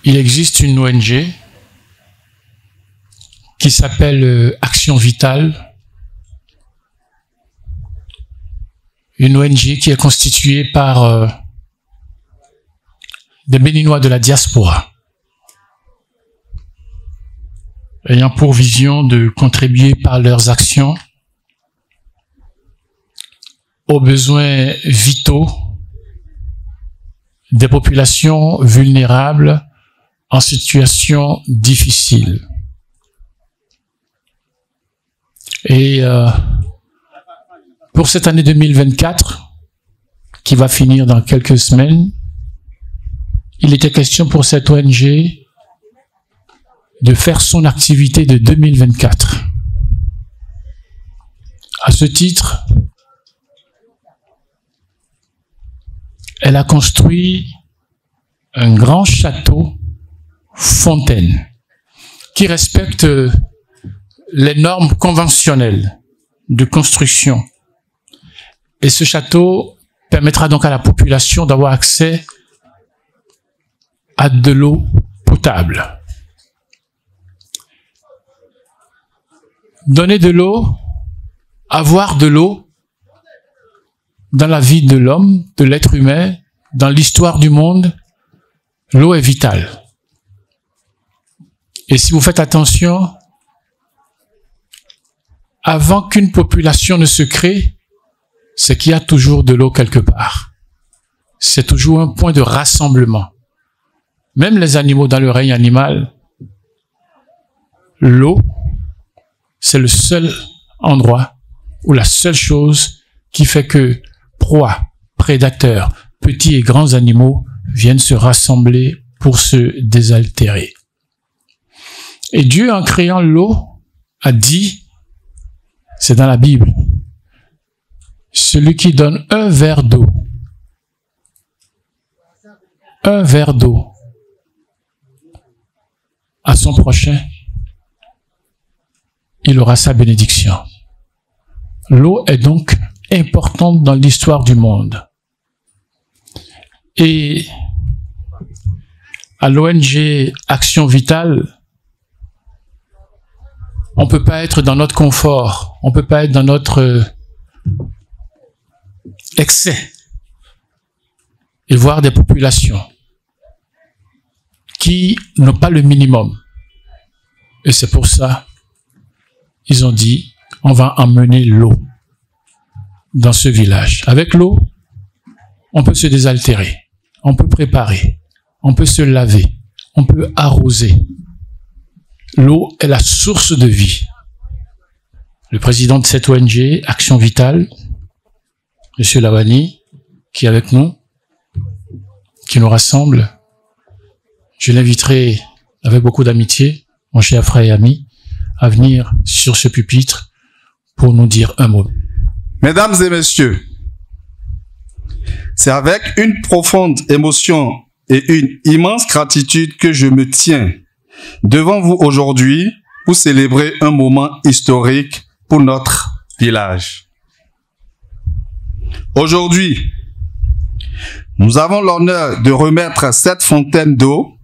il existe une ONG qui s'appelle Action Vitale, une ONG qui est constituée par des Béninois de la diaspora, ayant pour vision de contribuer par leurs actions aux besoins vitaux des populations vulnérables en situation difficile. Et pour cette année 2024, qui va finir dans quelques semaines, il était question pour cette ONG de faire son activité de 2024. À ce titre, elle a construit un grand château fontaine qui respecte les normes conventionnelles de construction. Et ce château permettra donc à la population d'avoir accès à de l'eau potable. Donner de l'eau, avoir de l'eau dans la vie de l'homme, de l'être humain, dans l'histoire du monde, l'eau est vitale. Et si vous faites attention, avant qu'une population ne se crée, c'est qu'il y a toujours de l'eau quelque part. C'est toujours un point de rassemblement. Même les animaux dans le règne animal, l'eau, c'est le seul endroit ou la seule chose qui fait que proies, prédateurs, petits et grands animaux viennent se rassembler pour se désaltérer. Et Dieu, en créant l'eau, a dit, c'est dans la Bible, celui qui donne un verre d'eau à son prochain, il aura sa bénédiction. L'eau est donc importante dans l'histoire du monde. Et à l'ONG Action Vitale, on ne peut pas être dans notre confort, on ne peut pas être dans notre excès et voir des populations qui n'ont pas le minimum. Et c'est pour ça ils ont dit, on va emmener l'eau dans ce village. Avec l'eau, on peut se désaltérer, on peut préparer, on peut se laver, on peut arroser. L'eau est la source de vie. Le président de cette ONG, Action Vitale, M. Lawani, qui est avec nous, qui nous rassemble, je l'inviterai avec beaucoup d'amitié, mon cher frère et ami, à venir sur ce pupitre pour nous dire un mot. Mesdames et messieurs, c'est avec une profonde émotion et une immense gratitude que je me tiens devant vous aujourd'hui pour célébrer un moment historique pour notre village. Aujourd'hui, nous avons l'honneur de remettre cette fontaine d'eau,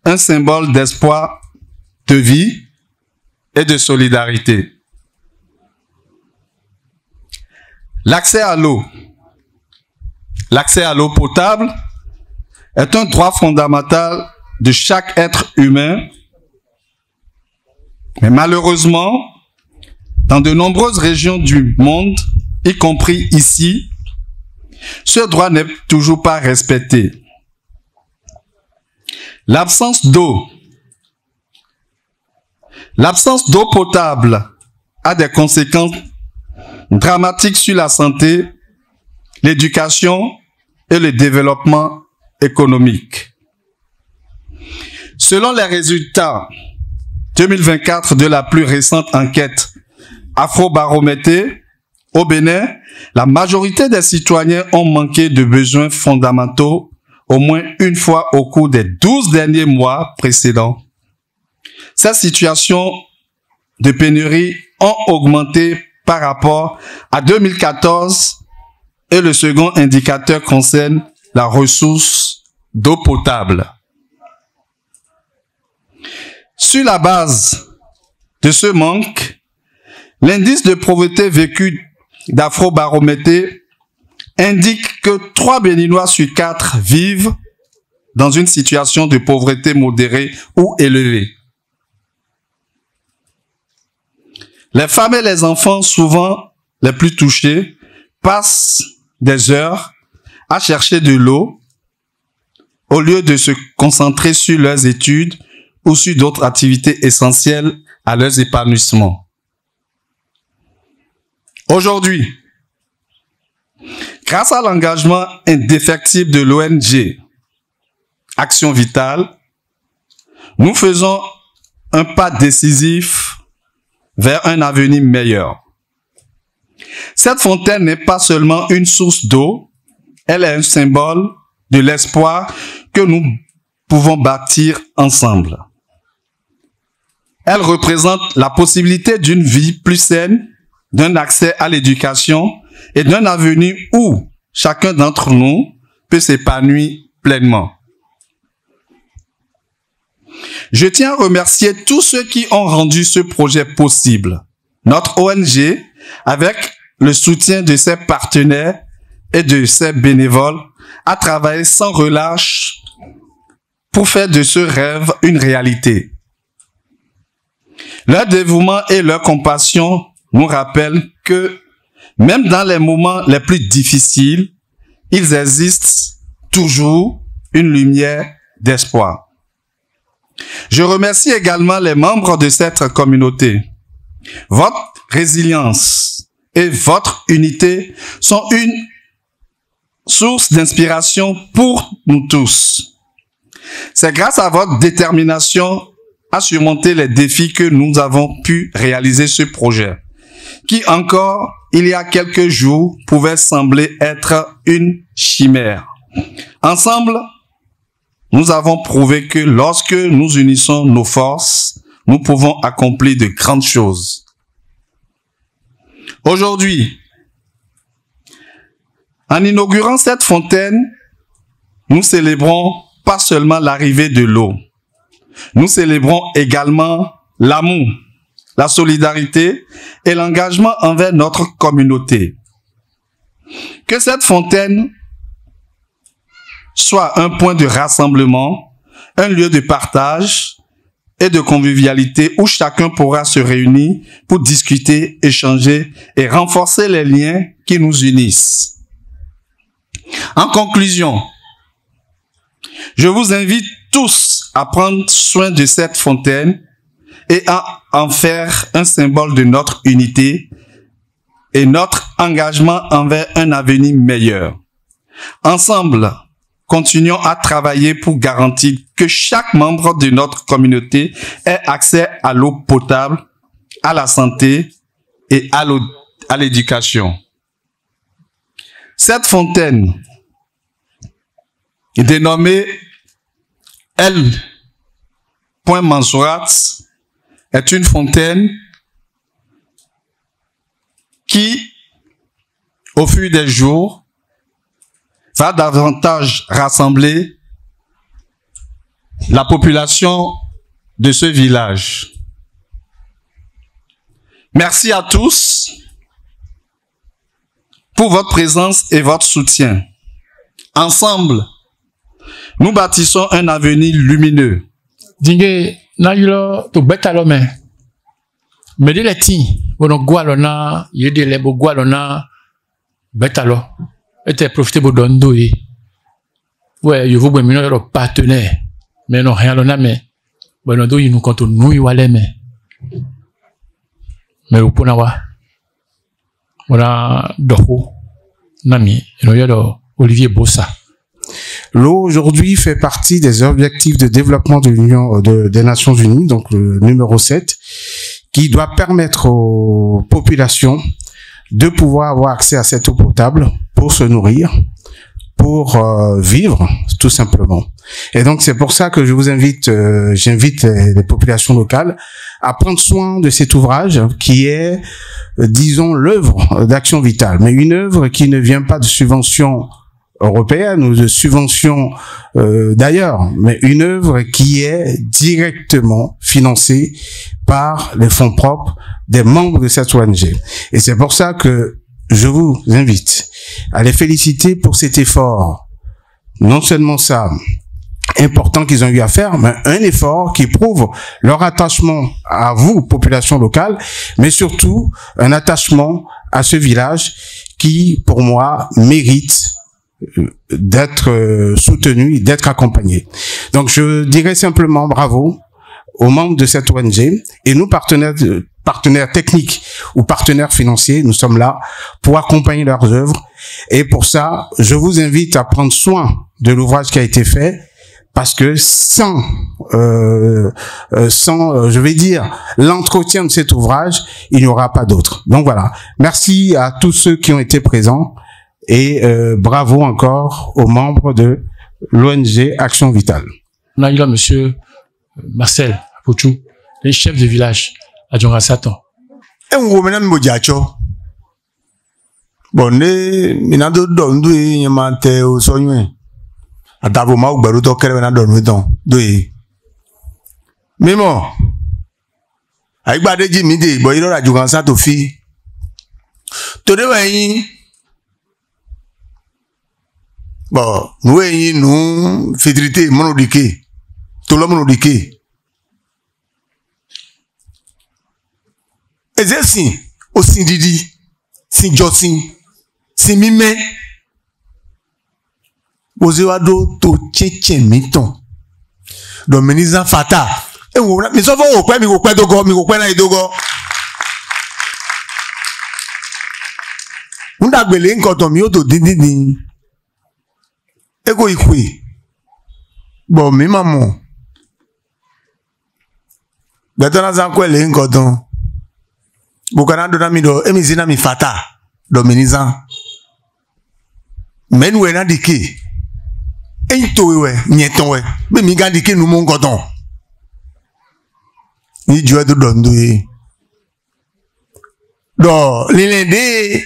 un symbole d'espoir, de vie et de solidarité. L'accès à l'eau potable est un droit fondamental de chaque être humain, mais malheureusement, dans de nombreuses régions du monde, y compris ici, ce droit n'est toujours pas respecté. L'absence d'eau potable a des conséquences dramatiques sur la santé, l'éducation et le développement économique. Selon les résultats 2024 de la plus récente enquête Afrobaromètre, au Bénin, la majorité des citoyens ont manqué de besoins fondamentaux au moins une fois au cours des 12 derniers mois précédents. Ces situations de pénurie ont augmenté par rapport à 2014 et le second indicateur concerne la ressource d'eau potable. Sur la base de ce manque, l'indice de pauvreté vécu d'Afrobaromété indique que 3 Béninois sur 4 vivent dans une situation de pauvreté modérée ou élevée. Les femmes et les enfants, souvent les plus touchés, passent des heures à chercher de l'eau au lieu de se concentrer sur leurs études ou sur d'autres activités essentielles à leur épanouissement. Aujourd'hui, grâce à l'engagement indéfectible de l'ONG Action Vitale, nous faisons un pas décisif vers un avenir meilleur. Cette fontaine n'est pas seulement une source d'eau, elle est un symbole de l'espoir que nous pouvons bâtir ensemble. Elle représente la possibilité d'une vie plus saine, d'un accès à l'éducation et d'un avenir où chacun d'entre nous peut s'épanouir pleinement. Je tiens à remercier tous ceux qui ont rendu ce projet possible. Notre ONG, avec le soutien de ses partenaires et de ses bénévoles, a travaillé sans relâche pour faire de ce rêve une réalité. Leur dévouement et leur compassion nous rappellent que même dans les moments les plus difficiles, il existe toujours une lumière d'espoir. Je remercie également les membres de cette communauté. Votre résilience et votre unité sont une source d'inspiration pour nous tous. C'est grâce à votre détermination à surmonter les défis que nous avons pu réaliser ce projet, qui encore, il y a quelques jours, pouvait sembler être une chimère. Ensemble, nous avons prouvé que lorsque nous unissons nos forces, nous pouvons accomplir de grandes choses. Aujourd'hui, en inaugurant cette fontaine, nous célébrons pas seulement l'arrivée de l'eau, nous célébrons également l'amour, la solidarité et l'engagement envers notre communauté. Que cette fontaine soit un point de rassemblement, un lieu de partage et de convivialité où chacun pourra se réunir pour discuter, échanger et renforcer les liens qui nous unissent. En conclusion, je vous invite tous à prendre soin de cette fontaine et à en faire un symbole de notre unité et notre engagement envers un avenir meilleur. Ensemble, continuons à travailler pour garantir que chaque membre de notre communauté ait accès à l'eau potable, à la santé et à l'éducation. Cette fontaine, dénommée El Point Mansourat, est une fontaine qui, au fil des jours, va davantage rassembler la population de ce village. Merci à tous pour votre présence et votre soutien. Ensemble, nous bâtissons un avenir lumineux. Dingue na yulo to betalo me. Me de leti bono gualona yede le bo gualona betalo. Était profité pour donner. Ouais, je vous bonne notre partenaire. Mais non rien lona mais bon do nous compte nous y wale mais au ponawa. Voilà doko nami no yodo Olivier Bossa. L'eau aujourd'hui fait partie des objectifs de développement de l'Union des Nations Unies, donc le numéro 7, qui doit permettre aux populations de pouvoir avoir accès à cette eau potable pour se nourrir, pour vivre, tout simplement. Et donc c'est pour ça que je vous invite, j'invite les populations locales à prendre soin de cet ouvrage qui est, disons, l'œuvre d'Action Vitale, mais une œuvre qui ne vient pas de subventions européenne ou de subventions d'ailleurs, mais une œuvre qui est directement financée par les fonds propres des membres de cette ONG. Et c'est pour ça que je vous invite à les féliciter pour cet effort. Non seulement ça, important qu'ils ont eu à faire, mais un effort qui prouve leur attachement à vous, population locale, mais surtout un attachement à ce village qui, pour moi, mérite d'être soutenu et d'être accompagné. Donc, je dirais simplement bravo aux membres de cette ONG et nous, partenaires techniques ou partenaires financiers, nous sommes là pour accompagner leurs œuvres. Et pour ça, je vous invite à prendre soin de l'ouvrage qui a été fait, parce que sans je vais dire, l'entretien de cet ouvrage, il n'y aura pas d'autre. Donc voilà. Merci à tous ceux qui ont été présents et bravo encore aux membres de l'ONG Action Vitale. On a eu là monsieur Marcel Pouchou, le chef de village à Djonga-Satan. Bon, minado dondu yemante o sonwe. Atavo ma ugbaru to kere na donu ton doyi. Mimo. Aigbade ji mi de bo irora Djonga-Satan fi. Tode wa yin. Bon, nous yin nu fitrité monodike. To lo monodike. Ezesin o sin didi, sin josin. Si mime Oziwado to cheche miton Dominiza fata mi so fo mi ko pe dogo na idogo Unda gbele nkan ton mi o to dindin ego ikwe bo mi mamo Betona za kwele nkan ton Bukana do na mi do emi zina mi fata Dominiza Men we na dike. Ento we nyeton we. Be mi ga dike nu mon godon. Ni jo do dondo e. Do lilende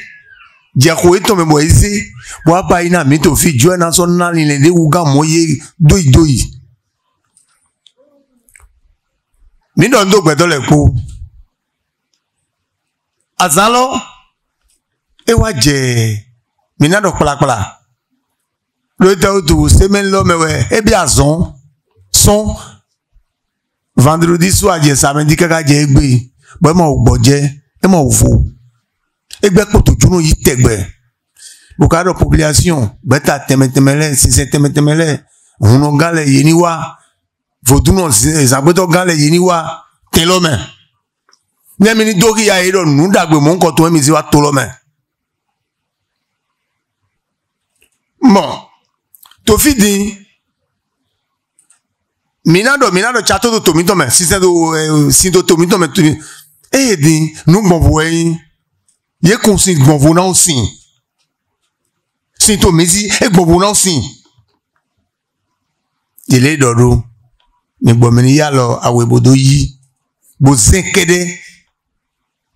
je ko eto me boise. Wa pa ina mi to fi jo na so na lilende u ga moye doi. Mi dondo gbedo le po. Azalo e wa je Minado kpala. Le temps où semaine là mais et bien son vendredi soir je samedi kaka je egbe bo mo gboje e mo fo egbe poto juno yi tegbe bukado population beta temetemele si temetemele uno gale yeniwa voduno zabeto gale yeniwa telome nyami ni doki ya ero nu dagbe mo nko to mi si wa tolome. Bon, to fidi minado chato do tomito me si do tomito me di nu gbonvo yin ye konsin gbonvo na osin si to mezi e gbonvo na osin ile dodo ni gbomini ya lo awebodo yi bo zenkede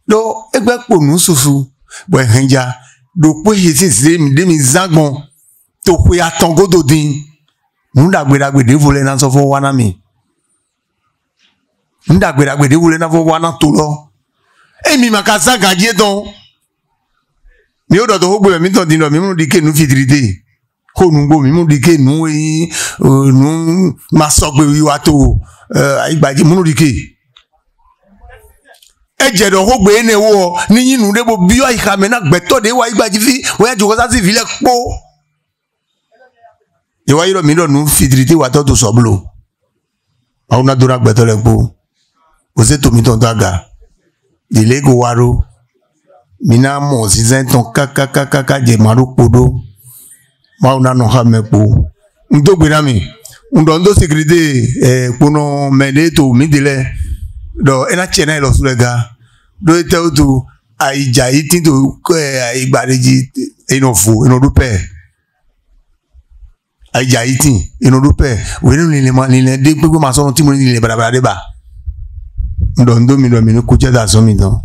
do egbe ponu susu bo henja do pe ye si mi de mi zagbon to kwe atongo do din nda gbedagbe de vole na so fo wana mi nda gbedagbe de vole na fo wana to lo emi makasa gaje don mi o do to gbe mi ton din lo mi mu dike nu fitrite ko nu gbo mi mu dike nu yin nu ma so gbe wi wa to igbaji mu dike eje do ho gbe ne wo ni yin nu de bo bi o ika me na gbeto de wa igbaji fi wo ya Djonga-Satan si vile po. Iwa yiro mi do nu fitrite wa to soblo. Auna dura gbeto le po. O se to mi ton daga. Dile go waro. Mina mo si zen ton kaka je maru podo. Ma una no ha me po. Ndo gbera mi. Ndo sécurité pono mede to mi dile. Do ena chena lo sulega. Do te o to aija itin to igbareji eno fo eno dupe. Aija itin eno dupe we nu le de pe ma so ti mo ni le bra de ba. Ndo mi do mi no kuja da so mi don.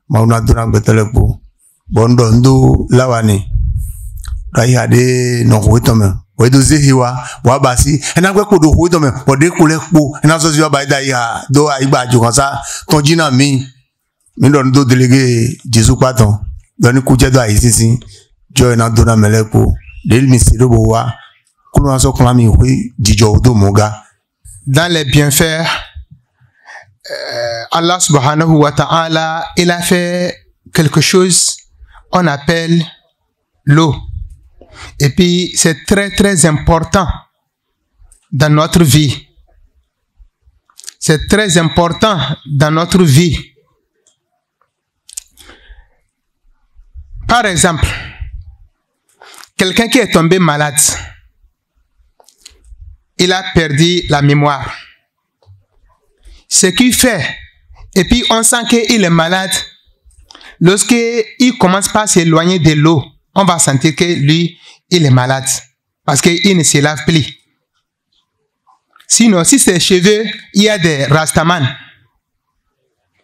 Ma una dura betele po. Bondo ndo lawani. Raya de no huitome. Wedo zehiwa wabasi ena gbe ko do huitome ode ko le po ena so si ba da ya do igba ju kan sa ton jina mi don do délégué Jésus paton don ku je do ayi sinsin jo ena do na melepo del mi si do bo wa kuno so kan mi wi dijo do moga. Dans les bienfaits, Allah subhanahu wa ta'ala, il a fait quelque chose qu'on appelle l'eau. Et puis, c'est très, très important dans notre vie. C'est très important dans notre vie. Par exemple, quelqu'un qui est tombé malade, il a perdu la mémoire. Ce qu'il fait, et puis on sent qu'il est malade, lorsqu'il commence pas à s'éloigner de l'eau, on va sentir que lui, il est malade, parce qu'il ne se lave plus. Sinon, si c'est cheveux, il y a des rastaman.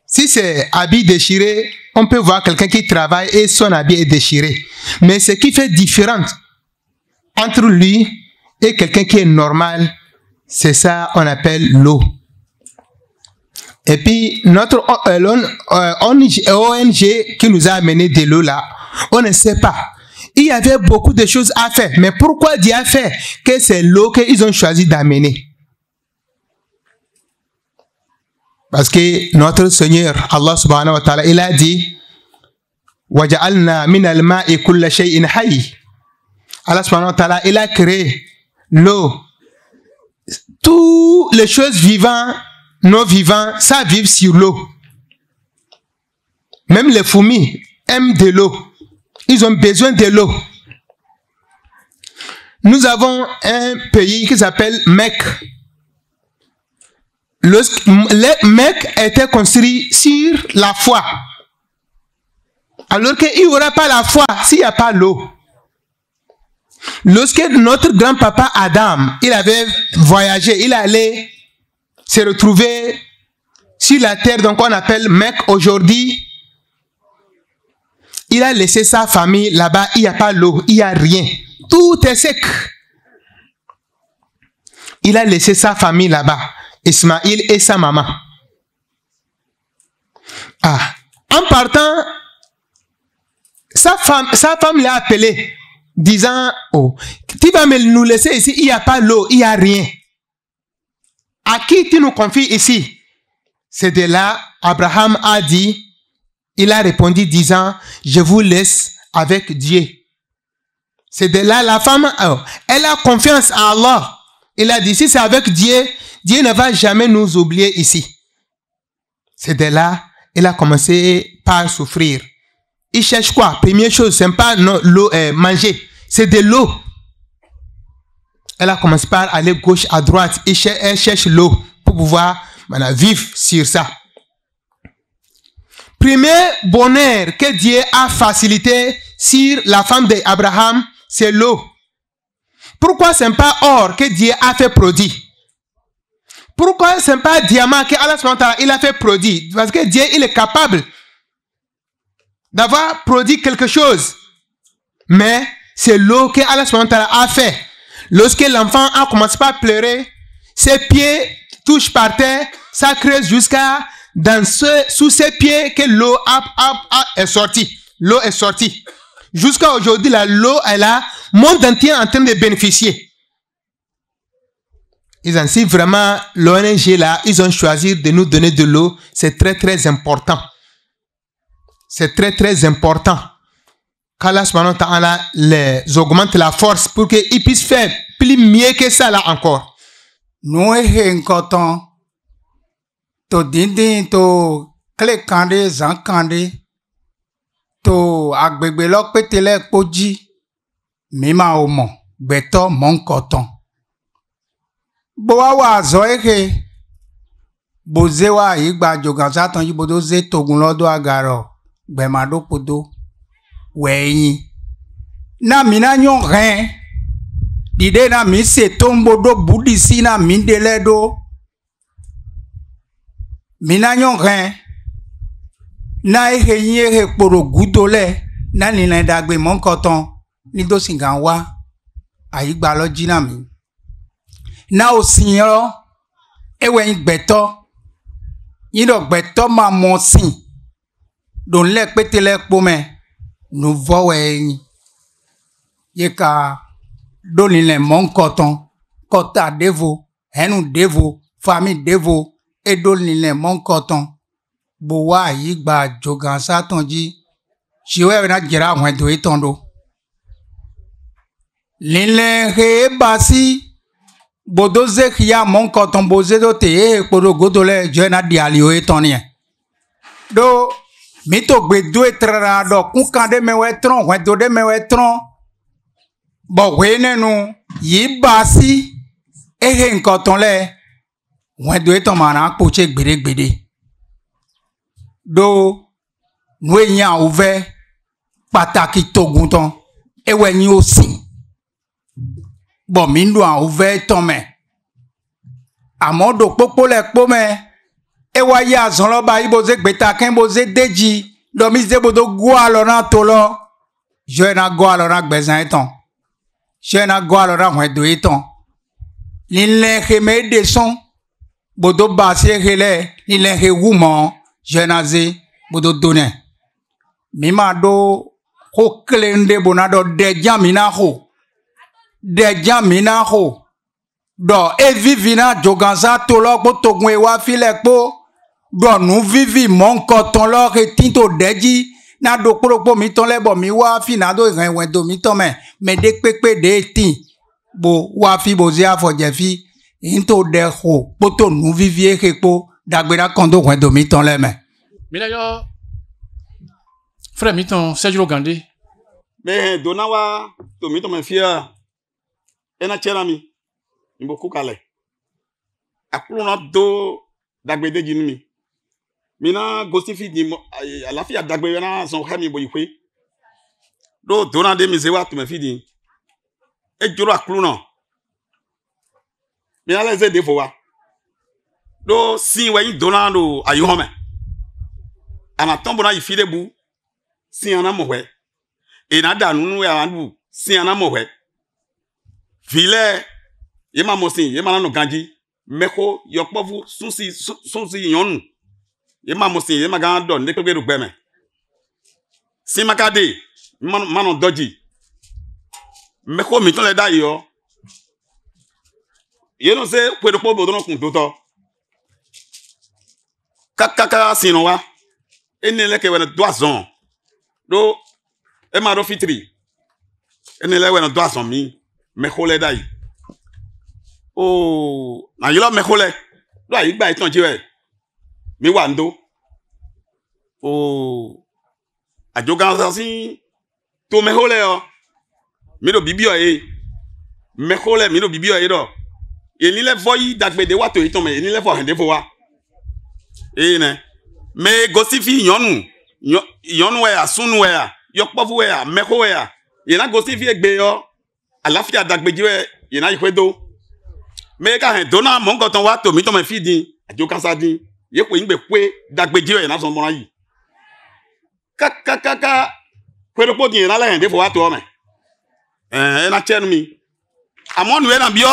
Si c'est habit déchiré, on peut voir quelqu'un qui travaille et son habit est déchiré. Mais ce qui fait différence entre lui et quelqu'un qui est normal, c'est ça qu'on appelle l'eau. Et puis, notre ONG qui nous a amené de l'eau là, on ne sait pas. Il y avait beaucoup de choses à faire. Mais pourquoi Dieu a fait que c'est l'eau qu'ils ont choisi d'amener? Parce que notre Seigneur, Allah subhanahu wa ta'ala, il a dit وَجَعَلْنَا مِنَ الْمَاءِ كُلَّ شَيْءٍ حَيٍّ. Allah subhanahu wa ta'ala, il a créé l'eau. Toutes les choses vivantes, non vivants, ça vit sur l'eau. Même les fourmis aiment de l'eau. Ils ont besoin de l'eau. Nous avons un pays qui s'appelle Mecque. Le Mecque était construit sur la foi. Alors qu'il n'y aura pas la foi s'il n'y a pas l'eau. Lorsque notre grand-papa Adam, il avait voyagé, il allait se retrouver sur la terre, donc on appelle Mecque aujourd'hui. Il a laissé sa famille là-bas, il n'y a pas l'eau, il n'y a rien. Tout est sec. Il a laissé sa famille là-bas, Ismaïl et sa maman. En partant, sa femme l'a appelé, disant, oh, tu vas nous laisser ici, il n'y a pas l'eau, il n'y a rien. À qui tu nous confies ici? C'est de là, Abraham a dit, il a répondu disant, je vous laisse avec Dieu. C'est de là, la femme, elle a confiance en Allah. Il a dit, si c'est avec Dieu, Dieu ne va jamais nous oublier ici. C'est de là, il a commencé par souffrir. Il cherche quoi? Première chose, c'est pas l'eau, manger, c'est de l'eau. Elle a commencé par aller gauche à droite. Elle cherche l'eau pour pouvoir vivre sur ça. Premier bonheur que Dieu a facilité sur la femme d'Abraham, c'est l'eau. Pourquoi ce n'est pas or que Dieu a fait produire? Pourquoi ce n'est pas diamant que Allah il a fait produire? Parce que Dieu il est capable d'avoir produit quelque chose. Mais c'est l'eau que Allah a fait. Lorsque l'enfant a commencé à pleurer, ses pieds touchent par terre, ça creuse jusqu'à sous ses pieds que l'eau est sortie. L'eau est sortie. Jusqu'à aujourd'hui, l'eau est là, monde entier en train de bénéficier. Ils ont si vraiment l'ONG là, ils ont choisi de nous donner de l'eau, c'est très très important. C'est très très important. Qu'Allah subhanahu wa ta'ala les augmente la force pour qu'ils puissent faire plus mieux que ça là encore. Nous sommes to dindin to kle kande zan kande to agbègbè lo petele poji mima omo beto mon koton bo wa zo eke boze wa igba jogan satan yi bodo ze togun lodo agaro gbemado podo weyin na mina nyon ren dide na mi se tombodo budisi na mindeledo mina nyon ren na ehe yin ehe poro gudole na nile dagbe mon koton ni do singa wa ayi gba lo jina mi na o sin ro ewe yin gbeto yin do gbeto ma mo sin don le petele po me nu vo we yin ye ka do ni le mon koton kota devo henu devo famille devo e do ni le mon koton bo wa yi gba jogan satan ji siwe na jira won do itondo lile he basi bodoze khia mon koton boze do te podo godole je na dialio itonie do mi to gbe do etrara do kun kan de mewe tron won do de mewe tron bo we nenu yi basi ehe nkoton le won do iton mara poche gbede do nu eyan ouve pàtàkì togun ton ewe yin o sin bo mi ndo an ouve ton me amodo popo le po me ewa ya zon lo ba ibo ze gbeta ken bo ze deji do mi ze bodo go alona to lo je na go alona gbezan eton je na go alona won do eton lile kheme de son bodo ba se hele lile he wumo je na ze bodo done mi ma do ho klende bonado de jamina ho do e vivina joganza to lo po togun e wa file po do nu vivi mon koton lo ke tinto deji na do poropo mi ton lebo mi wa fi na do ren wen do mi ton me de pepe de tin bo wa fi bo ze afoje fi into de ho poto nu vivi e ke po dagbera kondo wen do mi ton le me mina yo frère miton Sergio Gandhi mais donawa to miton me fia ena chera mi mboku kale akulu na do dagbede jinu mi mina gostifi di alafia dagbe na son khami bo yikwe do dona de mi zewa to me fidi e joro akulu no mina le ze de fo wa do sin we yin dona do ayu home ana tombo na yifide bu sin ana mo we e na danu nu ya anu sin ana mo we vile yema mosin yema no ganji meko yokpofu sunsi yonu yema mosin yema gan do ne pegbe rugbe me simakade mano doji meko mi ton le da yo ye no se pwe do po bo don kun to kaka sino wa enele ke wena doazon do e ma do fitri enele wena doazon mi mekole dai oh na yilo mekole do ayi gba itan jiwe mi wa ndo oh ajogan sin to mekole o mi do bibio e mekole mi do bibio e do eni le voyi dagbede wa to itan me eni le fo hande fo wa e ne me gosifi yonu we asunu we yokpofu we meko we ye na gosifi egbe yo alafia dagbejiwe ye na ikwedo me ka hen dona mo nkan ton wa to mi to me fidi ajo kansa din ye ko ngbe pe dagbejiwe na so mo yi kaka kwero po din na la hen de fo wa to me na chenu mi amonu we na bio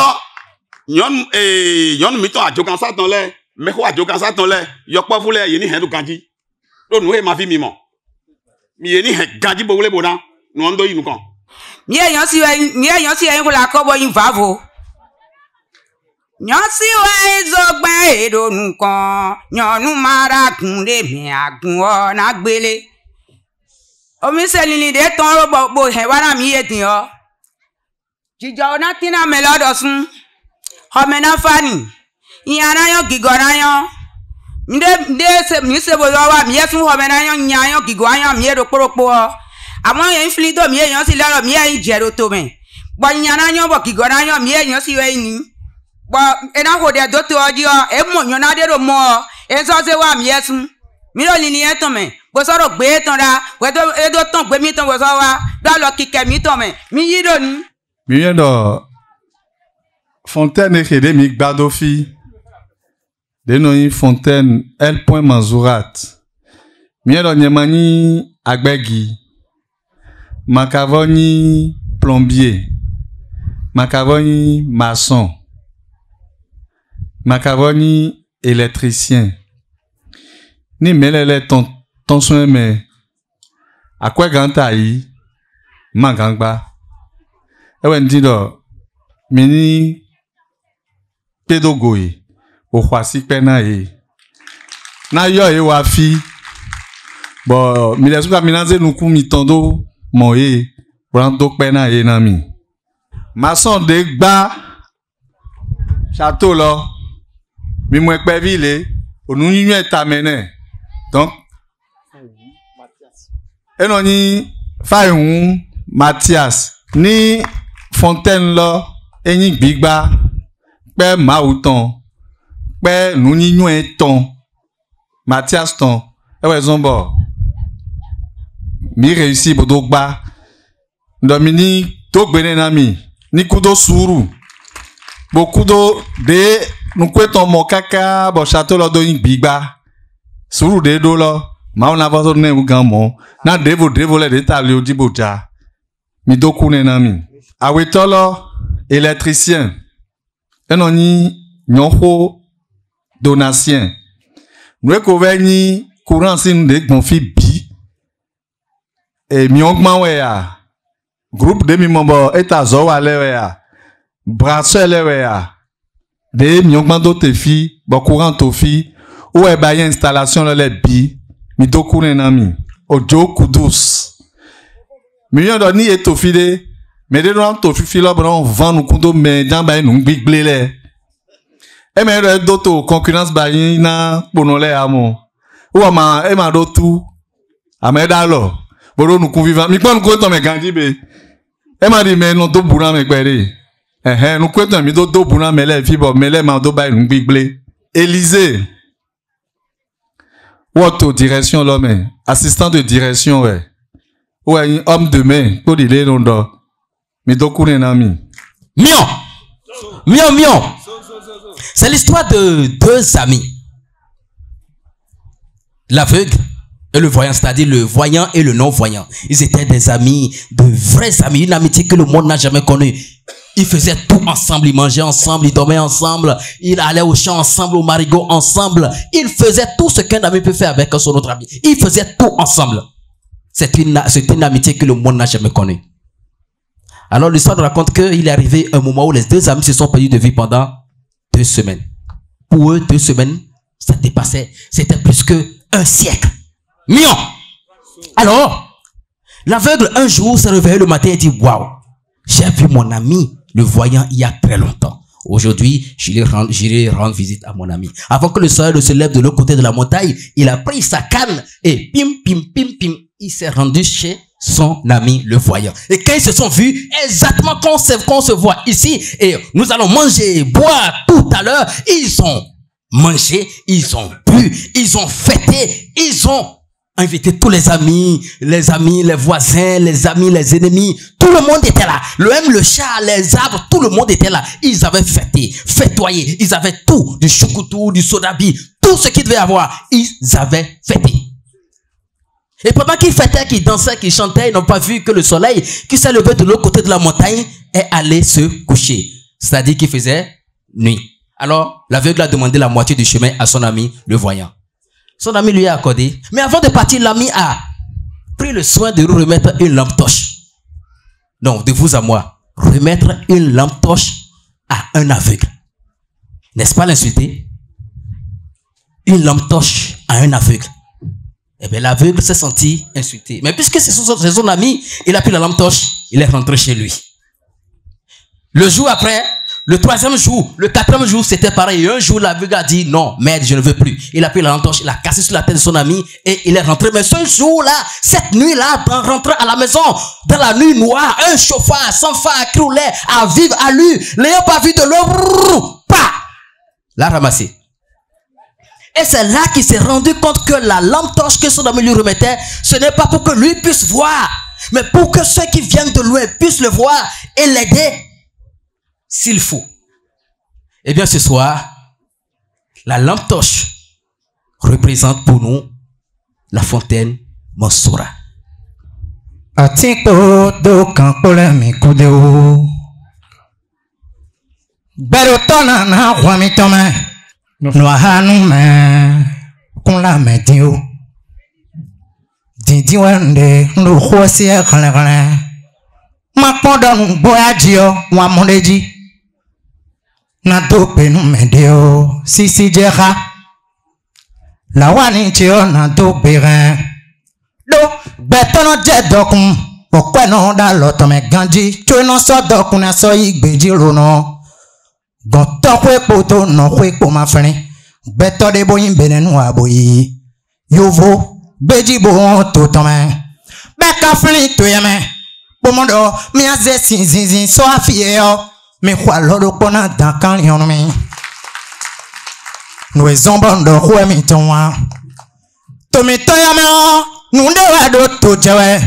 yon mi to ajo kansa ton le me ko ajo kansa ton le yokpofu le ye ni hen do ganji do nu e ma fi mi mo mi ye ni hen ganji bo wole bo na no ndo yi nu kan mi eyan si eyin ko la kobo yin vavo yan si we zogbe edonu kan yanu mara gunle mi agun o na gbele omi se lili de ton ro bo he wara mi edin o jijo na tina me lodo sun o me na fani yan ayan gigora yan mi se bo wa mi esun o me na yan gigora yan mi ero poropo o àwọn yẹn fili do mi èyàn si lọ́rọ̀ mi ẹ̀yin jero to me bo nyana yan bo kigora yan mi èyàn si we ni bo ena ho de do to oji o e mo yan na de ro mo e so se wa mi esun mi lo ni e ton me bo so ro gbe ton ra we do e do ton gbe mi ton wo so wa do lo kike mi ton me mi yi do ni mi yen do fontaine khede mi gbadofi de no yin fontaine el point manzurat mi yen do nyemani agbegi Makavoni plombier, macavoni maçon, macavoni électricien. Ni melele ton soin mais à quoi grand taille mangangba. Ewen dido mini pédagogue au khoisi pena e. Na yo e wafi. Bon, mi les souka minaze nou kou mi tondo mon e prando pena e na mi. Maçon de gba château là. Mi mwen pe vile, ou nou ni tamene. Donc et non ni Fayoun Mathias ni Fontaine là et ni Bigba pe Maouton pe nou ni ton Mathias ton et ouais zombo mi réussi pour dogba Dominique Togbene nami ni kudo suru beaucoup de nous kweton mon kaka bon château là do ni Bigba suru de do là ma on avance ne ou gamon na devo le de table au diboja mi doku ne nami awetolo électricien enoni nyoko donatien nous ko veni courant sin de confi bi et mi ongman we ya groupe de mi mombo etazo wale we ya brassel we ya de mi ongman do te fi bo courant to fi ou e ba installation le bi mi doku ne nami ojo kudus mi yon do ni etofide mais de non to fi lo bron vend nous kudo mais dans ba nous gbigle le e me do doto concurrence ba yin na ponole amo ou ma e ma do tu ameda lo boro nous convivant mi pon ko to me ganji be e ma di me no do bura me pere nous ko to mi do bura me le fi bo me le ma do ba nous gbigle Élysée Auto direction l'homme, assistant de direction ouais. Ouais, homme de main, pour dire non do. Mais doku nenami. Mion. C'est l'histoire de deux amis. L'aveugle et le voyant, c'est-à-dire le voyant et le non-voyant. Ils étaient des amis, de vrais amis, une amitié que le monde n'a jamais connue. Ils faisaient tout ensemble, ils mangeaient ensemble, ils dormaient ensemble, ils allaient au champ ensemble, au marigot ensemble. Ils faisaient tout ce qu'un ami peut faire avec son autre ami. Ils faisaient tout ensemble. C'est une amitié que le monde n'a jamais connue. Alors l'histoire nous raconte qu'il est arrivé un moment où les deux amis se sont perdus de vue pendant 2 semaines. Pour eux, 2 semaines, ça dépassait, c'était plus qu'un siècle. Alors, l'aveugle un jour s'est réveillé le matin et dit « Waouh, j'ai vu mon ami, le voyant, il y a très longtemps. Aujourd'hui, j'irai rendre visite à mon ami. » Avant que le soleil ne se lève de l'autre côté de la montagne, il a pris sa canne et pim, il s'est rendu chez son ami le voyant. Et quand ils se sont vus, exactement quand on se voit ici, et nous allons manger, boire tout à l'heure, ils ont mangé, ils ont bu, ils ont fêté, ils ont invité tous les amis, les voisins, les amis, les ennemis. Tout le monde était là. Même le chat, les arbres, tout le monde était là. Ils avaient fêté, fêtoyé. Ils avaient tout, du choucoutou, du sodabi, tout ce qu'ils devaient avoir. Ils avaient fêté. Et pendant qu'ils fêtaient, qu'ils dansaient, qu'ils chantaient, ils n'ont pas vu que le soleil qui s'est levé de l'autre côté de la montagne est allé se coucher. C'est-à-dire qu'il faisait nuit. Alors, l'aveugle a demandé la moitié du chemin à son ami, le voyant. Son ami lui a accordé. Mais avant de partir, l'ami a pris le soin de lui remettre une lampe torche. Donc, de vous à moi, remettre une lampe torche à un aveugle. N'est-ce pas l'insulter? Une lampe torche à un aveugle. Eh bien, l'aveugle s'est senti insulté. Mais puisque c'est son ami, il a pris la lampe torche, il est rentré chez lui. Le jour après, le 3e jour, le 4e jour, c'était pareil. Et un jour, l'aveugle a dit, non, merde, je ne veux plus. Il a pris la lampe torche, il a cassé sur la tête de son ami et il est rentré. Mais ce jour-là, cette nuit-là, en rentrant à la maison, dans la nuit noire, un chauffard sans phare qui roulait à vivre à lui, n'ayant pas vu de l'eau, l'a ramassé. Et c'est là qu'il s'est rendu compte que la lampe torche que son ami lui remettait, ce n'est pas pour que lui puisse voir, mais pour que ceux qui viennent de loin puissent le voir et l'aider s'il faut. Eh bien, ce soir, la lampe torche représente pour nous la fontaine Mansoura. Atinko do kankole mi kudeo. Bero tona na wami tome. No hanu me. Kun la me dio. Didi wende no hosi e kale kale. Ma podo nu boya jio wa mondeji. Na dope nu me dio. Sisi jeha. La wani chio na dope ren. Do betono je dokun. Okwe no da loto me ganji. Chwe no so dokun na so igbeji rono. Gonto kwe poto no kwe po ma fene. Beto de boyin benenu aboyi. Yovo beji bo to tome. Beka fene to yeme. Pomodo mi aze sin so afie yo. Mi kwa lodo pona dankan yon mi. Nous zombondo kwe mi tonwa. To mi to yame o. Nunde wado to jewe.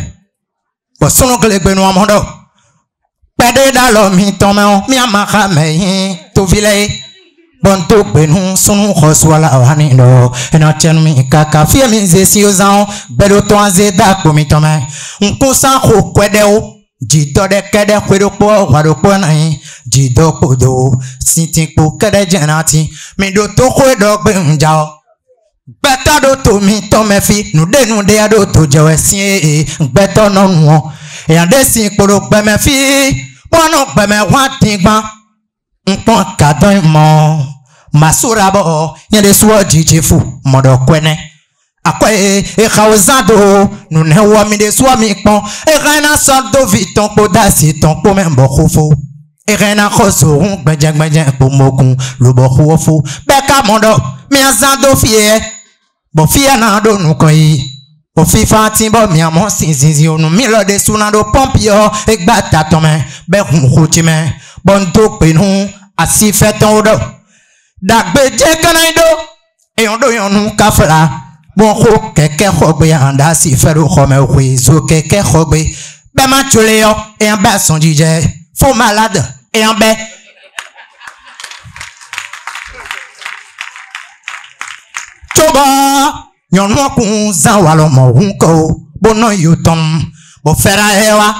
Posono glegbe no amondo. Pede da lo mi tomeo mi amaka me to vile bon to benu sunu khoswala wani do ena chen mi kaka fie mi ze si ozan bedo to anze da ko mi tome nko san ko kwede o jido de kede kwedo po wado po na yin jido podo sitin po kede jenati mi do to kwedo gbe nja o beta do to mi tome fi nu de ado to jewe si beto no nu e ande si poro gbe me fi Pono beme watingba Mpon kadon mo Masura bo Nyede suwa jijifu Modo kwene Akwe e khawzado Nune wami de suwa mikpon E rena sordo viton Po dasi ton po membo khufo E rena khoso Gbejen po mokun Lubo khufo Beka mondo Mi azado fie Bo fie na do nukoyi O fifa timbo mi amon sinzinzi onu mi lo de sunado pompio egbata tome be huti me bon to pe nu asi feton odo dagbe je kanaido e ondo yonu kafla bon ko keke khogbe anda si fero khome kwe zo keke khogbe be ma tole yo e en ba son jije fo malade e en be choba Nyon wakun zan walo mo hunko bono yuton bo fera ewa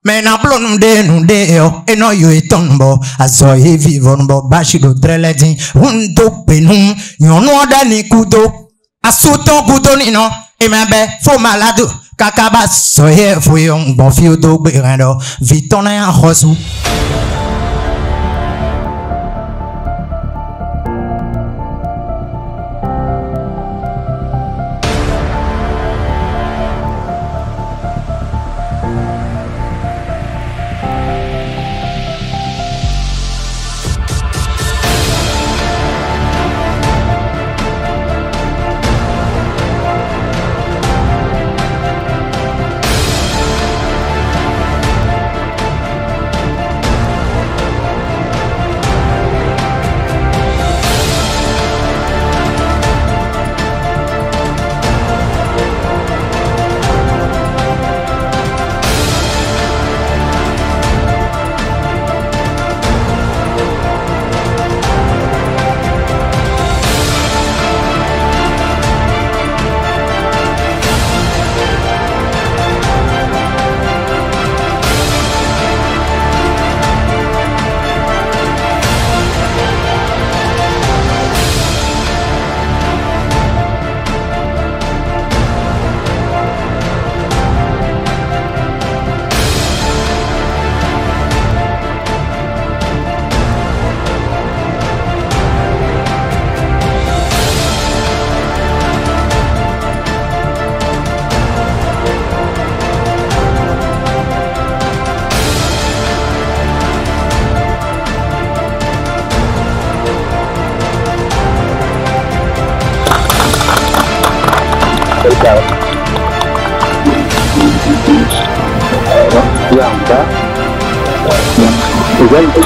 mena blonum de nu de yo eno yu eton bo azo e vivon bo bashido treledin hundo penum nyon oda ni kudo asuton kudo ni no emebe fo malado kakaba so ye fo yon bon fi odo gbe rando viton na khosu Igual,